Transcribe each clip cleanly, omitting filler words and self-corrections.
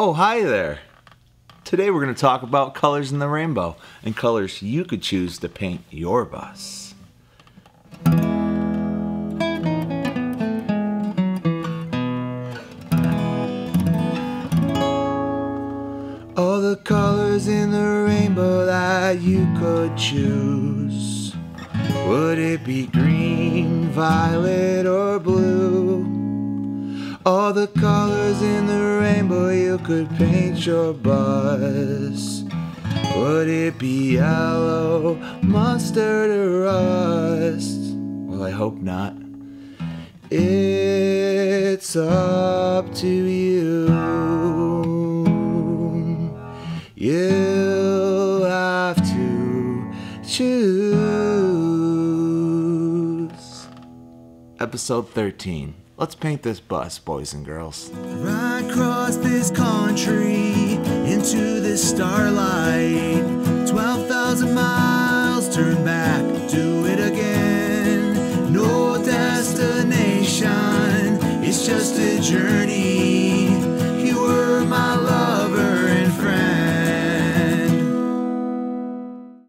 Oh, hi there. Today we're going to talk about colors in the rainbow and colors you could choose to paint your bus. All the colors in the rainbow that you could choose. Would it be green, violet, or blue? All the colors in the rainbow you could paint your bus. Would it be yellow, mustard, or rust? Well, I hope not. It's up to you. You'll have to choose. Episode 13. Let's paint this bus, boys and girls. Right across this country, into the starlight. 12,000 miles, turn back, do it again. No destination, it's just a journey. You were my lover and friend.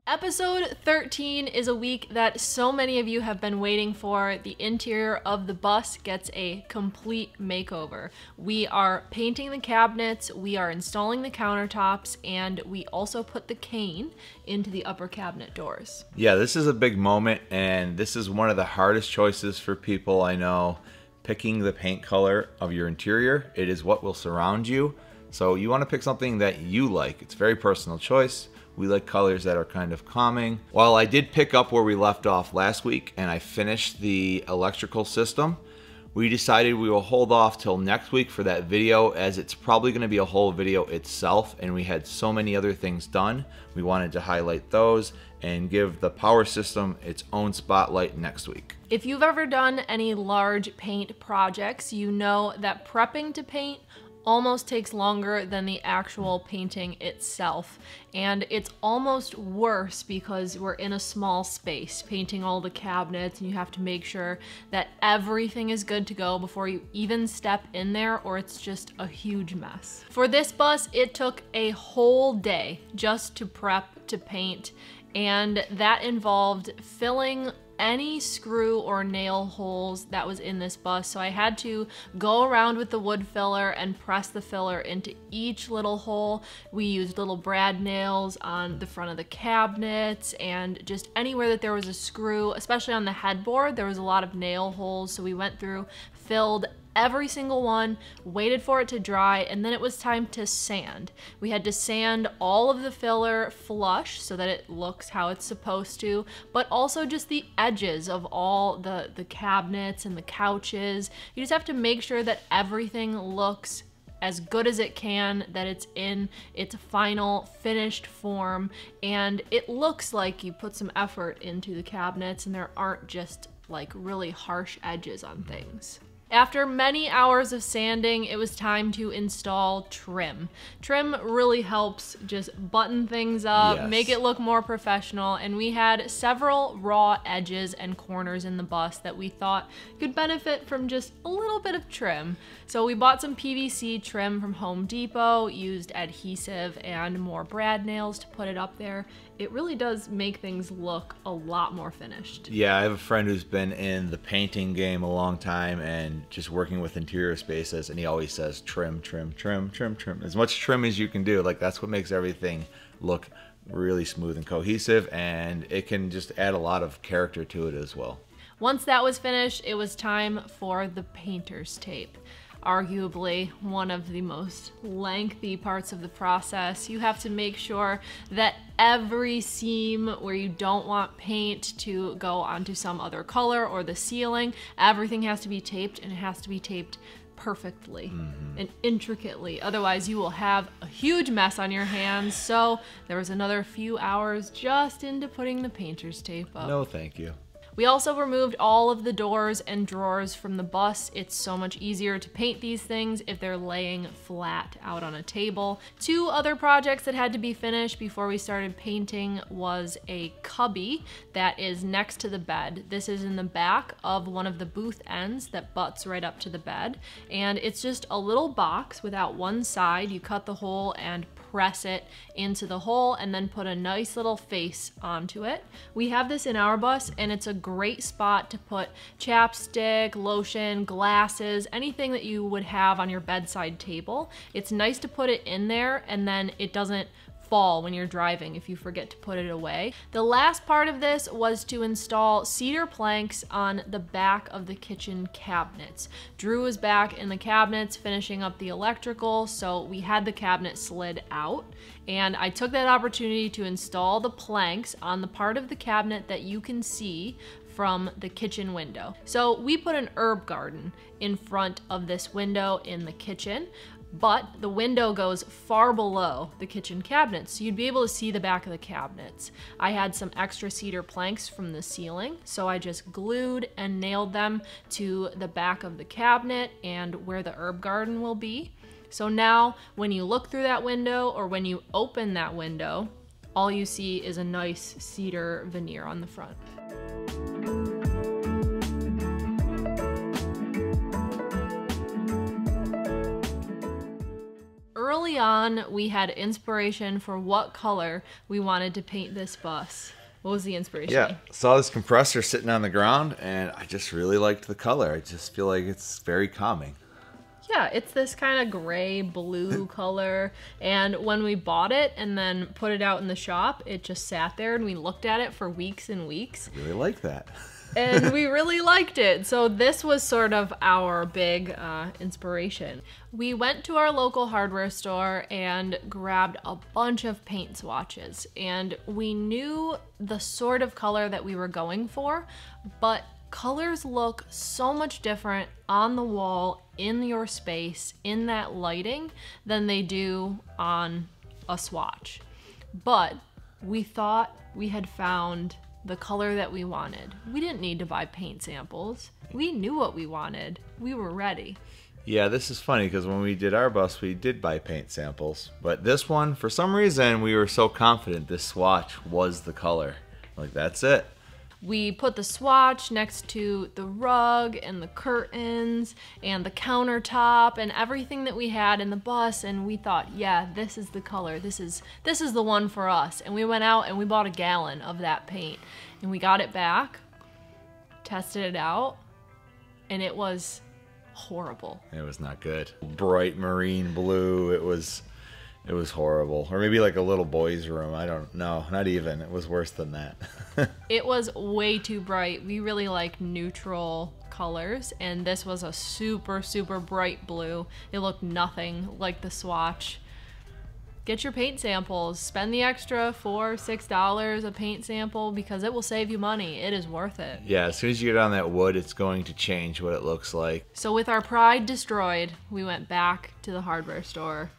Episode 13 is a week that so many of you have been waiting for. The interior of the bus gets a complete makeover. We are painting the cabinets, we are installing the countertops, and we also put the cane into the upper cabinet doors. Yeah, this is a big moment, and this is one of the hardest choices for people I know. Picking the paint color of your interior. It is what will surround you. So you want to pick something that you like. It's a very personal choice. We like colors that are kind of calming. While I did pick up where we left off last week and I finished the electrical system, we decided we will hold off till next week for that video, as it's probably going to be a whole video itself, and we had so many other things done. We wanted to highlight those and give the power system its own spotlight next week. If you've ever done any large paint projects, you know that prepping to paint almost takes longer than the actual painting itself. And it's almost worse because we're in a small space painting all the cabinets, and you have to make sure that everything is good to go before you even step in there, or it's just a huge mess. For this bus, it took a whole day just to prep to paint, and that involved filling any screw or nail holes that was in this bus. So I had to go around with the wood filler and press the filler into each little hole. We used little brad nails on the front of the cabinets and just anywhere that there was a screw, especially on the headboard, there was a lot of nail holes. So we went through, filled every single one, waited for it to dry, and then it was time to sand. We had to sand all of the filler flush so that it looks how it's supposed to, but also just the edges of all the cabinets and the couches. You just have to make sure that everything looks as good as it can, that it's in its final finished form, and it looks like you put some effort into the cabinets and there aren't just like really harsh edges on things. After many hours of sanding, it was time to install trim. Trim really helps just button things up, Yes. make it look more professional, and we had several raw edges and corners in the bus that we thought could benefit from just a little bit of trim. So we bought some PVC trim from Home Depot, used adhesive and more brad nails to put it up there. It really does make things look a lot more finished. Yeah, I have a friend who's been in the painting game a long time and just working with interior spaces, and he always says trim, trim, trim, trim, trim. As much trim as you can do. Like, that's what makes everything look really smooth and cohesive, and it can just add a lot of character to it as well. Once that was finished, it was time for the painter's tape. Arguably one of the most lengthy parts of the process. You have to make sure that every seam where you don't want paint to go onto some other color or the ceiling, everything has to be taped, and it has to be taped perfectly and intricately. Otherwise, you will have a huge mess on your hands. So there was another few hours just into putting the painter's tape up. No, thank you. We also removed all of the doors and drawers from the bus. It's so much easier to paint these things if they're laying flat out on a table. Two other projects that had to be finished before we started painting was a cubby that is next to the bed. This is in the back of one of the booth ends that butts right up to the bed. And it's just a little box without one side. You cut the hole and press it into the hole and then put a nice little face onto it. We have this in our bus and it's a great spot to put chapstick, lotion, glasses, anything that you would have on your bedside table. It's nice to put it in there and then it doesn't fall when you're driving if you forget to put it away. The last part of this was to install cedar planks on the back of the kitchen cabinets. Drew was back in the cabinets finishing up the electrical, so we had the cabinet slid out, and I took that opportunity to install the planks on the part of the cabinet that you can see from the kitchen window. So we put an herb garden in front of this window in the kitchen, but the window goes far below the kitchen cabinets, so you'd be able to see the back of the cabinets. I had some extra cedar planks from the ceiling, so I just glued and nailed them to the back of the cabinet and where the herb garden will be. So now when you look through that window or when you open that window, all you see is a nice cedar veneer on the front. Early on, we had inspiration for what color we wanted to paint this bus. What was the inspiration? Yeah, saw this compressor sitting on the ground and I just really liked the color. I just feel like it's very calming. Yeah, it's this kind of gray blue color, and when we bought it and then put it out in the shop, it just sat there and we looked at it for weeks and weeks. I really like that. And we really liked it. So this was sort of our big inspiration. We went to our local hardware store and grabbed a bunch of paint swatches, and we knew the sort of color that we were going for, but colors look so much different on the wall, in your space, in that lighting, than they do on a swatch. But we thought we had found the color that we wanted. We didn't need to buy paint samples. We knew what we wanted. We were ready. Yeah, this is funny because when we did our bus, we did buy paint samples. But this one, for some reason, we were so confident this swatch was the color. Like, that's it. We put the swatch next to the rug and the curtains and the countertop and everything that we had in the bus, and we thought, yeah, this is the color. This is the one for us. And we went out and we bought a gallon of that paint, and we got it back, tested it out, and it was horrible. It was not good. Bright marine blue. It was horrible. Or maybe like a little boy's room. I don't know. Not even. It was worse than that. It was way too bright. We really like neutral colors, and this was a super, super bright blue. It looked nothing like the swatch. Get your paint samples. Spend the extra $4, $6 a paint sample because it will save you money. It is worth it. Yeah, as soon as you get on that wood, it's going to change what it looks like. So with our pride destroyed, we went back to the hardware store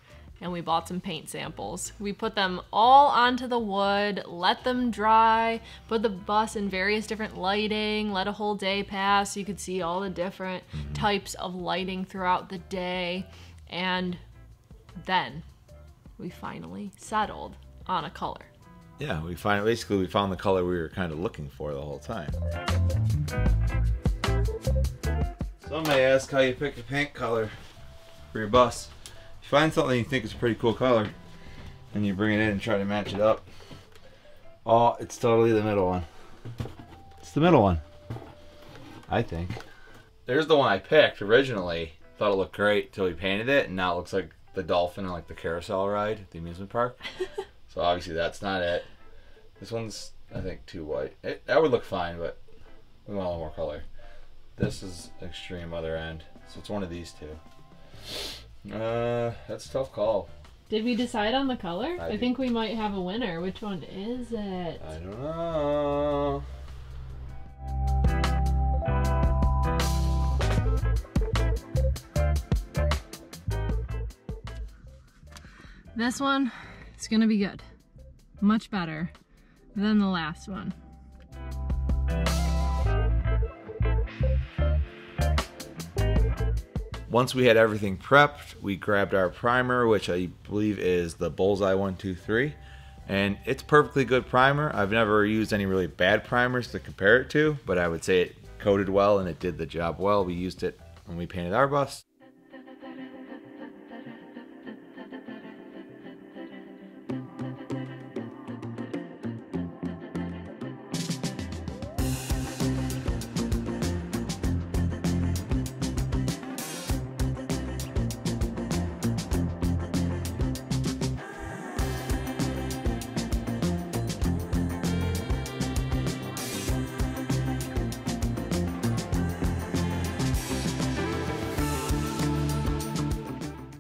and we bought some paint samples. We put them all onto the wood, let them dry, put the bus in various different lighting, let a whole day pass so you could see all the different types of lighting throughout the day, and then we finally settled on a color. Yeah, basically we found the color we were kind of looking for the whole time. Some may ask how you pick a paint color for your bus. Find something you think is a pretty cool color and you bring it in and try to match it up. Oh, it's totally the middle one. It's the middle one, I think. There's the one I picked originally. Thought it looked great till we painted it, and now it looks like the dolphin on like the carousel ride at the amusement park. So obviously that's not it. This one's, I think, too white. That would look fine, but we want a little more color. This is extreme other end, so it's one of these two. That's a tough call. Did we decide on the color? I think we might have a winner. Which one is it? I don't know. This one is gonna be good. Much better than the last one. Once we had everything prepped, we grabbed our primer, which I believe is the Bullseye 123. And it's perfectly good primer. I've never used any really bad primers to compare it to, but I would say it coated well and it did the job well. We used it when we painted our bus.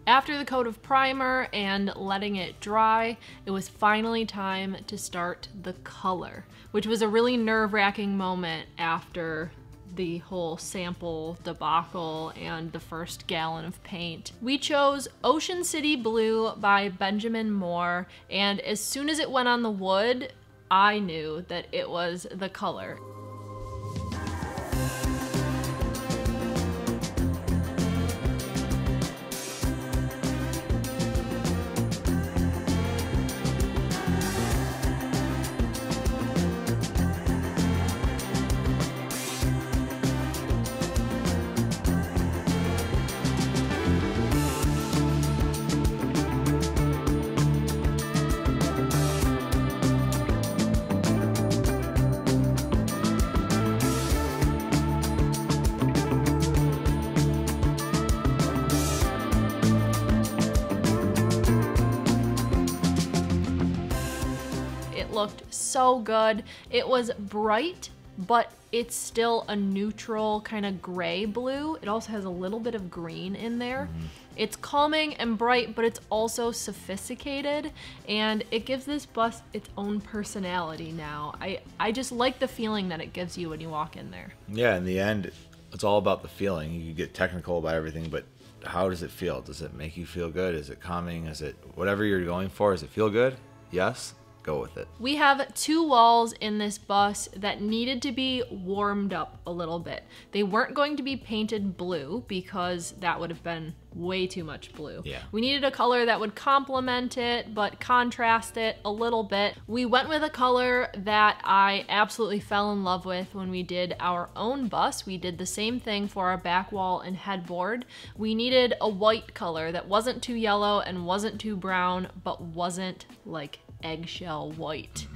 After the coat of primer and letting it dry, it was finally time to start the color, which was a really nerve-wracking moment after the whole sample debacle and the first gallon of paint. We chose Ocean City Blue by Benjamin Moore, and as soon as it went on the wood, I knew that it was the color. Looked so good. It was bright, but it's still a neutral kind of gray blue. It also has a little bit of green in there. It's calming and bright, but it's also sophisticated, and it gives this bus its own personality now. I just like the feeling that it gives you when you walk in there. Yeah, in the end, it's all about the feeling. You can get technical about everything, but how does it feel? Does it make you feel good? Is it calming? Is it whatever you're going for? Does it feel good? Yes. Go with it. We have two walls in this bus that needed to be warmed up a little bit. They weren't going to be painted blue because that would have been way too much blue. Yeah. We needed a color that would complement it but contrast it a little bit. We went with a color that I absolutely fell in love with when we did our own bus. We did the same thing for our back wall and headboard. We needed a white color that wasn't too yellow and wasn't too brown, but wasn't like eggshell white.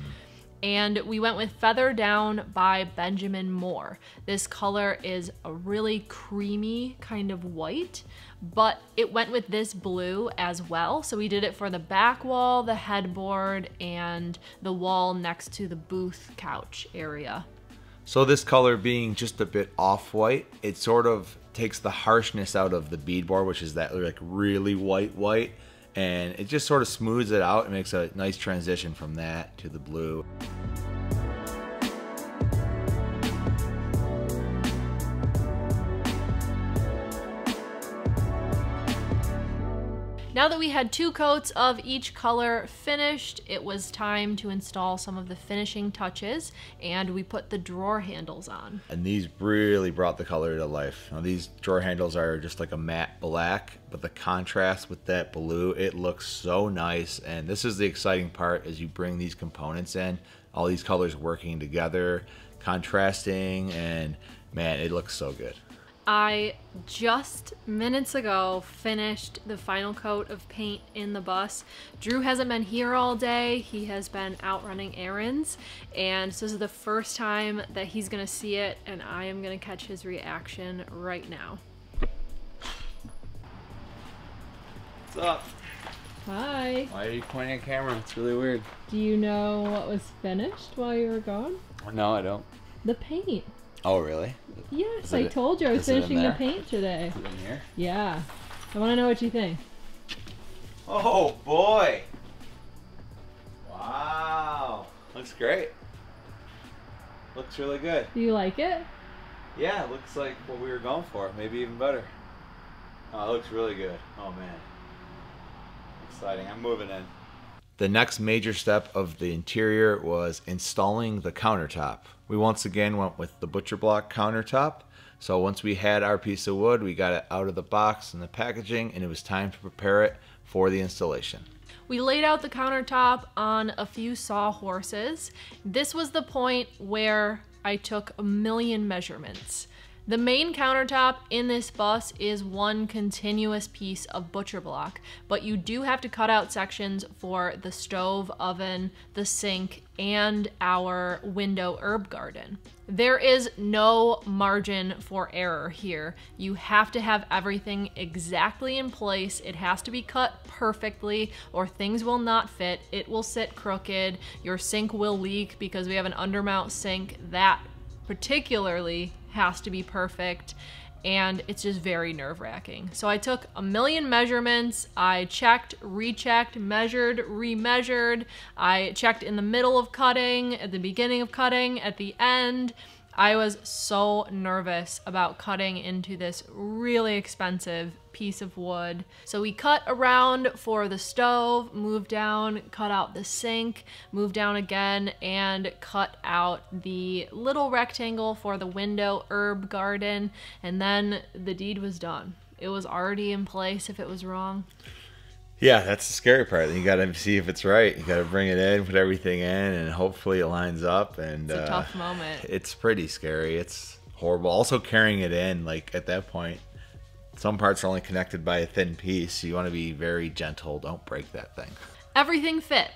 And we went with Feather Down by Benjamin Moore. This color is a really creamy kind of white, but it went with this blue as well. So we did it for the back wall, the headboard, and the wall next to the booth couch area. So this color being just a bit off-white, it sort of takes the harshness out of the beadboard, which is that like really white, and it just sort of smooths it out and makes a nice transition from that to the blue. Now that we had two coats of each color finished, it was time to install some of the finishing touches, and we put the drawer handles on. And these really brought the color to life. Now these drawer handles are just like a matte black, but the contrast with that blue, it looks so nice. And this is the exciting part as you bring these components in, all these colors working together, contrasting, and man, it looks so good. I just minutes ago finished the final coat of paint in the bus. Drew hasn't been here all day. He has been out running errands, and so this is the first time that he's gonna see it, and I am gonna catch his reaction right now. What's up? Hi. Why are you pointing at camera? It's really weird. Do you know what was finished while you were gone? No, I don't. The paint. Oh, really? Yes, I told you I was finishing the paint today. Is it in here? Yeah. I want to know what you think. Oh boy! Wow! Looks great. Looks really good. Do you like it? Yeah, it looks like what we were going for. Maybe even better. Oh, it looks really good. Oh man. Exciting. I'm moving in. The next major step of the interior was installing the countertop. We once again went with the butcher block countertop. So once we had our piece of wood, we got it out of the box and the packaging, and it was time to prepare it for the installation. We laid out the countertop on a few sawhorses. This was the point where I took a million measurements. The main countertop in this bus is one continuous piece of butcher block, but you do have to cut out sections for the stove, oven, the sink, and our window herb garden. There is no margin for error here. You have to have everything exactly in place. It has to be cut perfectly or things will not fit. It will sit crooked. Your sink will leak because we have an undermount sink. That particularly has to be perfect, and it's just very nerve-wracking. So I took a million measurements. I checked, rechecked, measured, remeasured. I checked in the middle of cutting, at the beginning of cutting, at the end. I was so nervous about cutting into this really expensive piece of wood. So we cut around for the stove, moved down, cut out the sink, moved down again, and cut out the little rectangle for the window herb garden, and then the deed was done. It was already in place if it was wrong. Yeah, that's the scary part. You got to see if it's right. You got to bring it in, put everything in, and hopefully it lines up. And it's a tough moment. It's pretty scary. It's horrible. Also carrying it in, like at that point, some parts are only connected by a thin piece. So you want to be very gentle. Don't break that thing. Everything fit.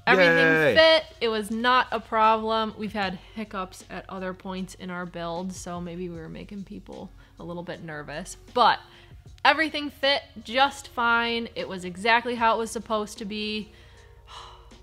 Everything Yay. fit. It was not a problem. We've had hiccups at other points in our build, so maybe we were making people a little bit nervous. But everything fit just fine. It was exactly how it was supposed to be.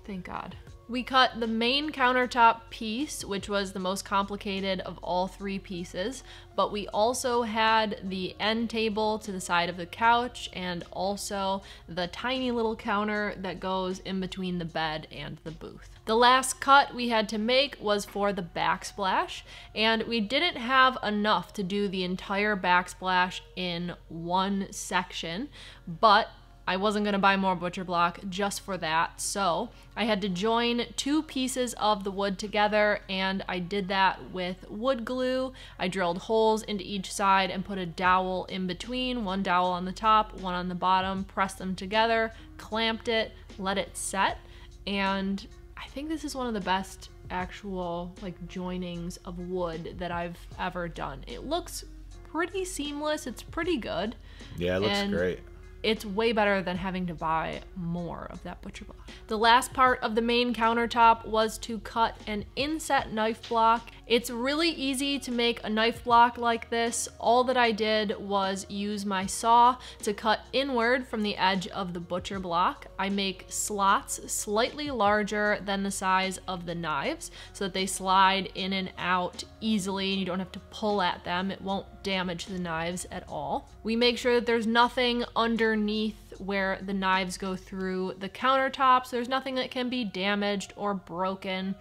Thank God. We cut the main countertop piece, which was the most complicated of all three pieces, but we also had the end table to the side of the couch and also the tiny little counter that goes in between the bed and the booth. The last cut we had to make was for the backsplash, and we didn't have enough to do the entire backsplash in one section, but I wasn't gonna buy more butcher block just for that, so I had to join two pieces of the wood together, and I did that with wood glue. I drilled holes into each side and put a dowel in between, one dowel on the top, one on the bottom, pressed them together, clamped it, let it set, and I think this is one of the best actual like joinings of wood that I've ever done. It looks pretty seamless, it's pretty good. Yeah, it looks great. It's way better than having to buy more of that butcher block. The last part of the main countertop was to cut an inset knife block. It's really easy to make a knife block like this. All that I did was use my saw to cut inward from the edge of the butcher block. I make slots slightly larger than the size of the knives so that they slide in and out easily and you don't have to pull at them. It won't damage the knives at all. We make sure that there's nothing underneath where the knives go through the countertops. There's nothing that can be damaged or broken.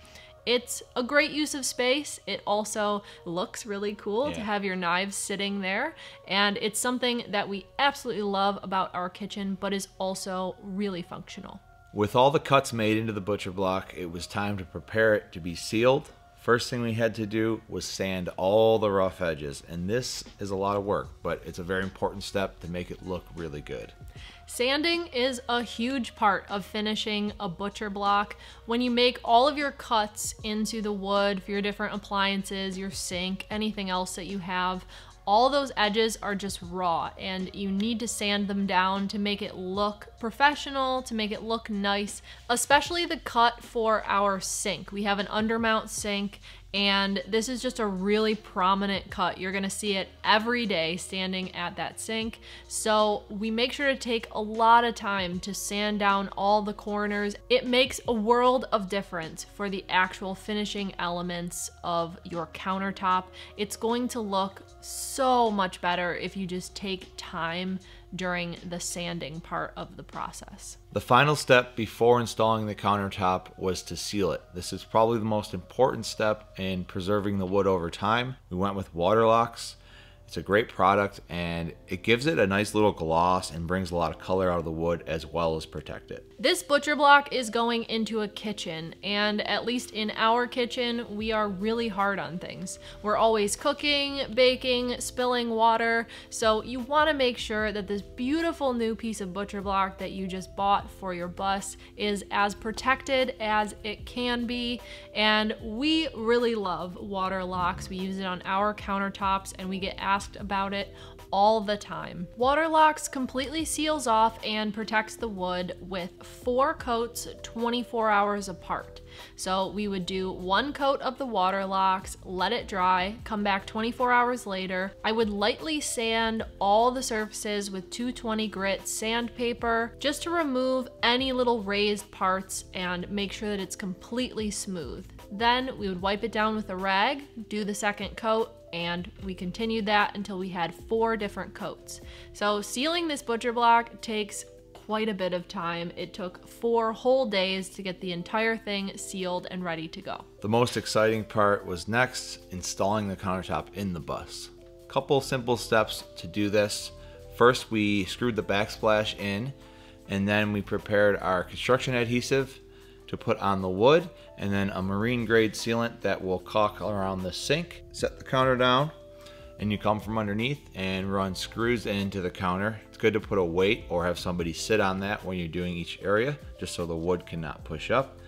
It's a great use of space. It also looks really cool to have your knives sitting there. And it's something that we absolutely love about our kitchen, but is also really functional. With all the cuts made into the butcher block, it was time to prepare it to be sealed. First thing we had to do was sand all the rough edges, and this is a lot of work, but it's a very important step to make it look really good. Sanding is a huge part of finishing a butcher block. When you make all of your cuts into the wood for your different appliances, your sink, anything else that you have, all those edges are just raw and you need to sand them down to make it look professional, to make it look nice, especially the cut for our sink. We have an undermount sink and this is just a really prominent cut. You're gonna see it every day standing at that sink. So we make sure to take a lot of time to sand down all the corners. It makes a world of difference for the actual finishing elements of your countertop. It's going to look so much better if you just take time during the sanding part of the process. The final step before installing the countertop was to seal it. This is probably the most important step in preserving the wood over time. We went with water locks, It's a great product, and it gives it a nice little gloss and brings a lot of color out of the wood as well as protect it. This butcher block is going into a kitchen, and at least in our kitchen, we are really hard on things. We're always cooking, baking, spilling water, so you want to make sure that this beautiful new piece of butcher block that you just bought for your bus is as protected as it can be. And we really love water locks. We use it on our countertops, and we get asked about it all the time. Water locks completely seals off and protects the wood with 4 coats 24 hours apart. So we would do 1 coat of the water locks, let it dry, come back 24 hours later. I would lightly sand all the surfaces with 220 grit sandpaper just to remove any little raised parts and make sure that it's completely smooth. Then we would wipe it down with a rag, do the 2nd coat, and we continued that until we had 4 different coats. So sealing this butcher block takes quite a bit of time. It took 4 whole days to get the entire thing sealed and ready to go. The most exciting part was next, installing the countertop in the bus. Couple simple steps to do this. First, we screwed the backsplash in, and then we prepared our construction adhesive to put on the wood, and then a marine grade sealant that will caulk around the sink. Set the counter down, and you come from underneath and run screws into the counter. It's good to put a weight or have somebody sit on that when you're doing each area, just so the wood cannot push up.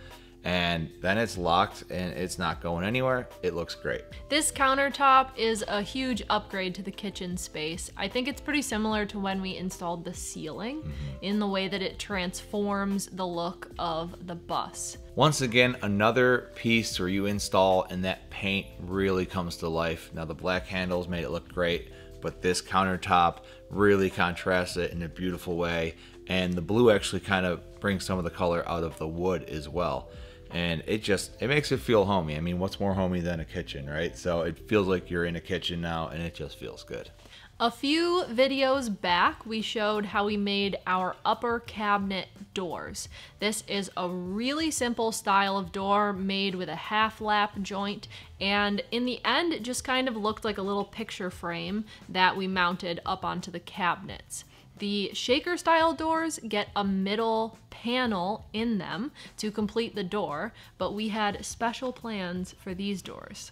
And then it's locked and it's not going anywhere. It looks great. This countertop is a huge upgrade to the kitchen space. I think it's pretty similar to when we installed the ceiling in the way that it transforms the look of the bus. Once again, another piece where you install and that paint really comes to life. Now the black handles made it look great, but this countertop really contrasts it in a beautiful way. And the blue actually kind of brings some of the color out of the wood as well. And it makes it feel homey. I mean, what's more homey than a kitchen, right? So it feels like you're in a kitchen now, and it just feels good. A few videos back, we showed how we made our upper cabinet doors. This is a really simple style of door made with a half lap joint, and in the end, it just kind of looked like a little picture frame that we mounted up onto the cabinets. The shaker style doors get a middle panel in them to complete the door, but we had special plans for these doors.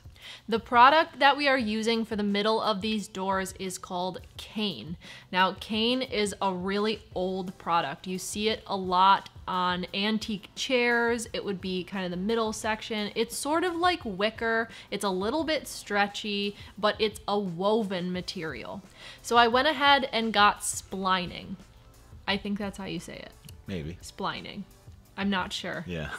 The product that we are using for the middle of these doors is called cane. Now, cane is a really old product. You see it a lot on antique chairs. It would be kind of the middle section. It's sort of like wicker. It's a little bit stretchy, but it's a woven material. So I went ahead and got splining. I think that's how you say it. Maybe. Splining. I'm not sure. Yeah.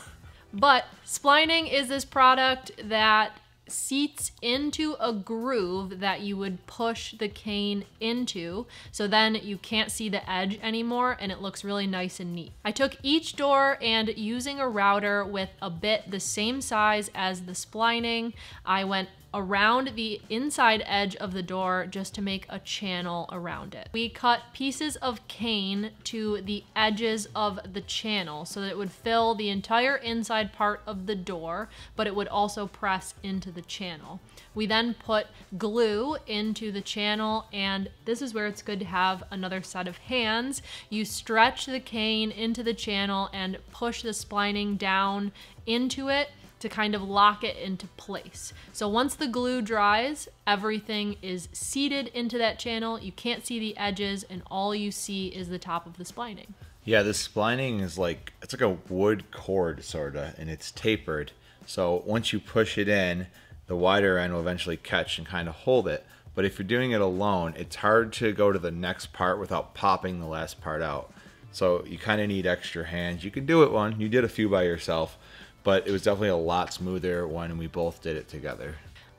But splining is this product that seats into a groove that you would push the cane into, so then you can't see the edge anymore and it looks really nice and neat. I took each door and using a router with a bit the same size as the splining, I went around the inside edge of the door just to make a channel around it. We cut pieces of cane to the edges of the channel so that it would fill the entire inside part of the door, but it would also press into the channel. We then put glue into the channel, and this is where it's good to have another set of hands. You stretch the cane into the channel and push the splining down into it to kind of lock it into place. So once the glue dries, everything is seated into that channel. You can't see the edges, and all you see is the top of the splining. Yeah, this splining is like, it's like a wood cord sorta, and it's tapered. So once you push it in, the wider end will eventually catch and kind of hold it. But if you're doing it alone, it's hard to go to the next part without popping the last part out. So you kind of need extra hands. You can do it one, you did a few by yourself, but it was definitely a lot smoother when we both did it together.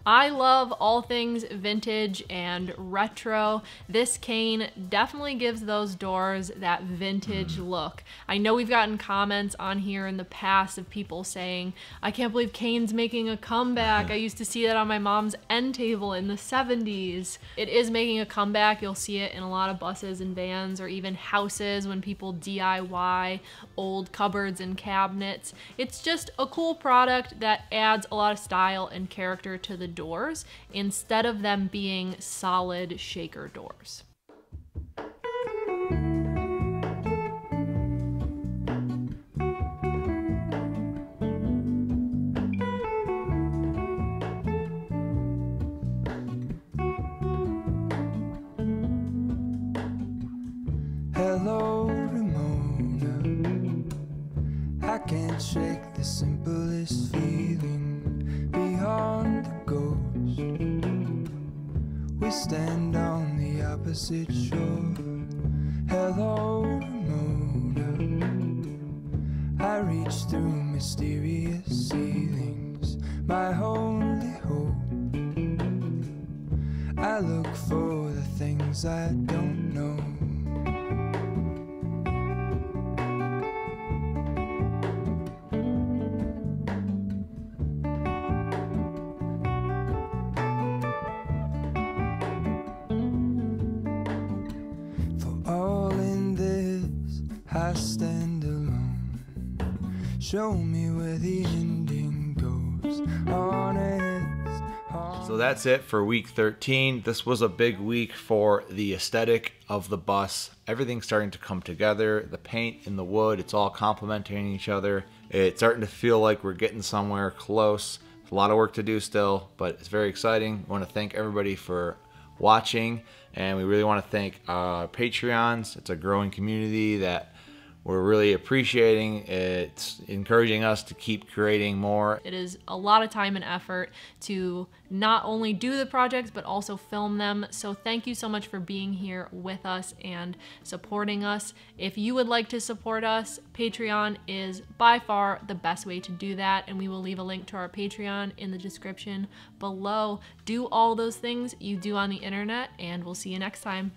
I love all things vintage and retro. This cane definitely gives those doors that vintage look. I know we've gotten comments on here in the past of people saying, I can't believe cane's making a comeback. I used to see that on my mom's end table in the 70s. It is making a comeback. You'll see it in a lot of buses and vans or even houses when people DIY old cupboards and cabinets. It's just a cool product that adds a lot of style and character to the the doors instead of them being solid shaker doors. Hello, Ramona. I can't shake the simplest feeling beyond the ghost. We stand on the opposite shore. Hello, Ramona. I reach through mysterious ceilings, my only hope. I look for the things I don't know. I stand alone. Show me where the ending goes. Honest. So that's it for week 13. This was a big week for the aesthetic of the bus. Everything's starting to come together. The paint and the wood, it's all complementing each other. It's starting to feel like we're getting somewhere close. There's a lot of work to do still, but it's very exciting. I want to thank everybody for watching, and we really want to thank our Patreons. It's a growing community that we're really appreciating. It's encouraging us to keep creating more. It is a lot of time and effort to not only do the projects, but also film them. So thank you so much for being here with us and supporting us. If you would like to support us, Patreon is by far the best way to do that. And we will leave a link to our Patreon in the description below. Do all those things you do on the internet, and we'll see you next time.